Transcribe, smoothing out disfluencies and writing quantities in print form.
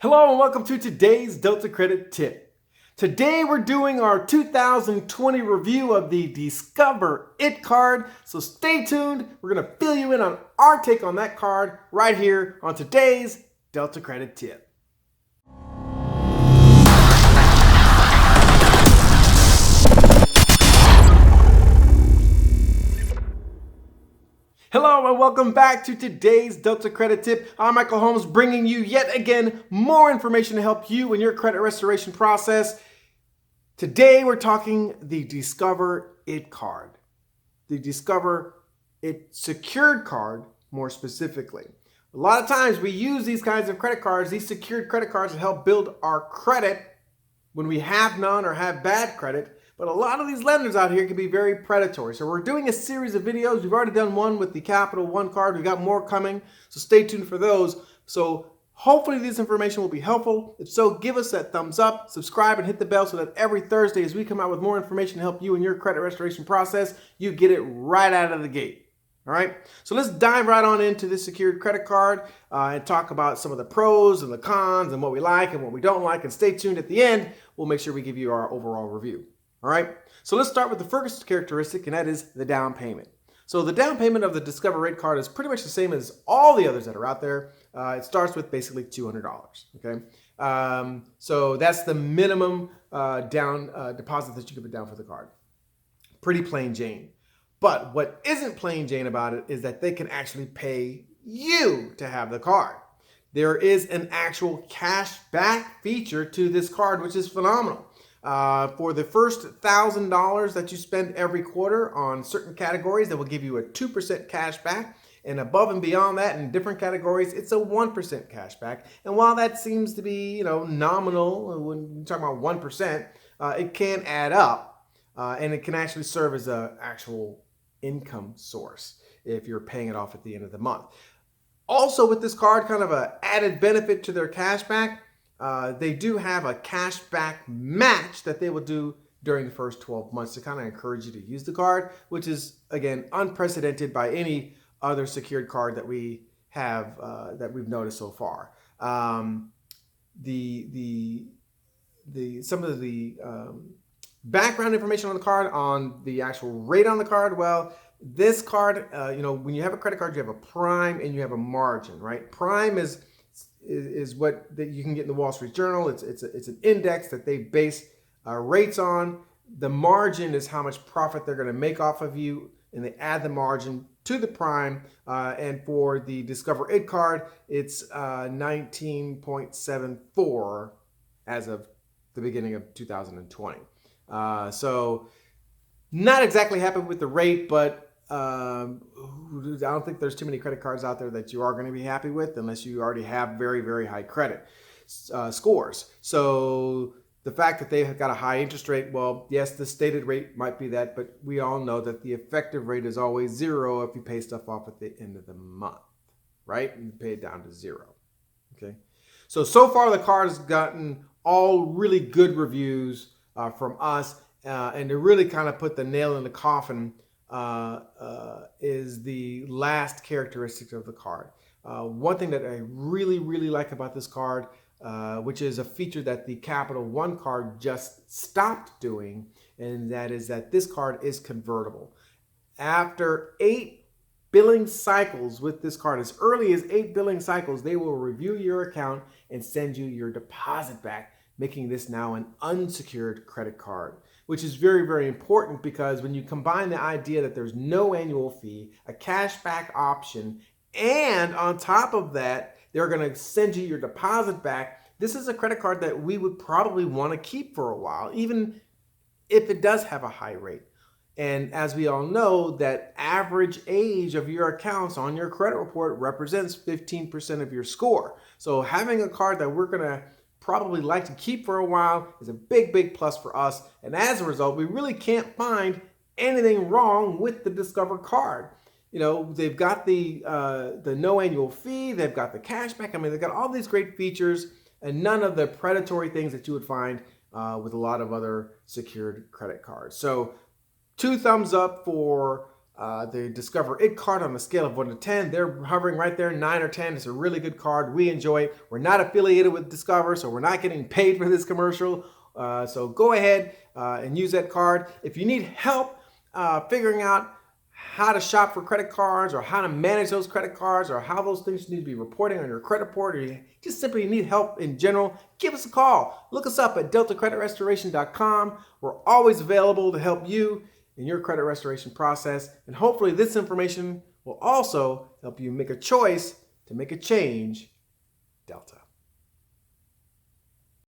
Hello and welcome to today's Delta Credit Tip. Today we're doing our 2020 review of the Discover It card, so stay tuned. We're going to fill you in on our take on that card right here on today's Delta Credit Tip. Hello and welcome back to today's Delta Credit Tip. I'm Michael Holmes, bringing you yet again more information to help you in your credit restoration process. Today we're talking the Discover It card, the Discover It secured card more specifically. A lot of times we use these kinds of credit cards, these secured credit cards, to help build our credit when we have none or have bad credit. But a lot of these lenders out here can be very predatory. So we're doing a series of videos. We've already done one with the Capital One card. We've got more coming, so stay tuned for those. So hopefully this information will be helpful. If so, give us that thumbs up, subscribe, and hit the bell so that every Thursday as we come out with more information to help you in your credit restoration process, you get it right out of the gate. All right, so let's dive right on into this secured credit card and talk about some of the pros and the cons and what we like and what we don't like. And stay tuned at the end. We'll make sure we give you our overall review. All right, so let's start with the first characteristic, and that is the down payment. So the down payment of the Discover It card is pretty much the same as all the others that are out there. It starts with basically $200, okay? So that's the minimum down deposit that you can put down for the card. Pretty plain Jane. But what isn't plain Jane about it is that they can actually pay you to have the card. There is an actual cash back feature to this card, which is phenomenal. For the first $1,000 that you spend every quarter on certain categories, that will give you a 2% cash back. And above and beyond that, in different categories, it's a 1% cash back. And while that seems to be, nominal, when you talk about 1%, it can add up, and it can actually serve as an actual income source if you're paying it off at the end of the month. Also, with this card, kind of an added benefit to their cash back, they do have a cash back match that they will do during the first 12 months to kind of encourage you to use the card, which is, again, unprecedented by any other secured card that we have that we've noticed so far. Some of the background information on the card, on the actual rate on the card, well, this card, when you have a credit card, you have a prime and you have a margin, right? Prime is what that you can get in the Wall Street Journal. It's an index that they base rates on. The margin is how much profit they're going to make off of you, and they add the margin to the prime. And for the Discover It card, it's 19.74 as of the beginning of 2020. So not exactly happy with the rate, but I don't think there's too many credit cards out there that you are going to be happy with unless you already have very, very high credit scores. So the fact that they have got a high interest rate, well, yes, the stated rate might be that, but we all know that the effective rate is always zero if you pay stuff off at the end of the month, right? You pay it down to zero, okay? So far the card has gotten all really good reviews from us, and to really kind of put the nail in the coffin is the last characteristic of the card. One thing that I really, really like about this card, which is a feature that the Capital One card just stopped doing, and that is that this card is convertible. After 8 billing cycles with this card, as early as 8 billing cycles, they will review your account and send you your deposit back, making this now an unsecured credit card, which is very, very important because when you combine the idea that there's no annual fee, a cashback option, and on top of that, they're going to send you your deposit back, this is a credit card that we would probably want to keep for a while, even if it does have a high rate. And as we all know, that average age of your accounts on your credit report represents 15% of your score. So having a card that we're going to probably like to keep for a while is a big, big plus for us. And as a result, we really can't find anything wrong with the Discover card. They've got the no annual fee, they've got the cashback. I mean, they've got all these great features and none of the predatory things that you would find with a lot of other secured credit cards. So 2 thumbs up for the Discover It card on a scale of 1 to 10. They're hovering right there, 9 or 10. It's a really good card. We enjoy it. We're not affiliated with Discover, so we're not getting paid for this commercial. So go ahead and use that card. If you need help figuring out how to shop for credit cards or how to manage those credit cards or how those things need to be reporting on your credit report, or you just simply need help in general, give us a call. Look us up at deltacreditrestoration.com. We're always available to help you in your credit restoration process. And hopefully this information will also help you make a choice to make a change. Delta.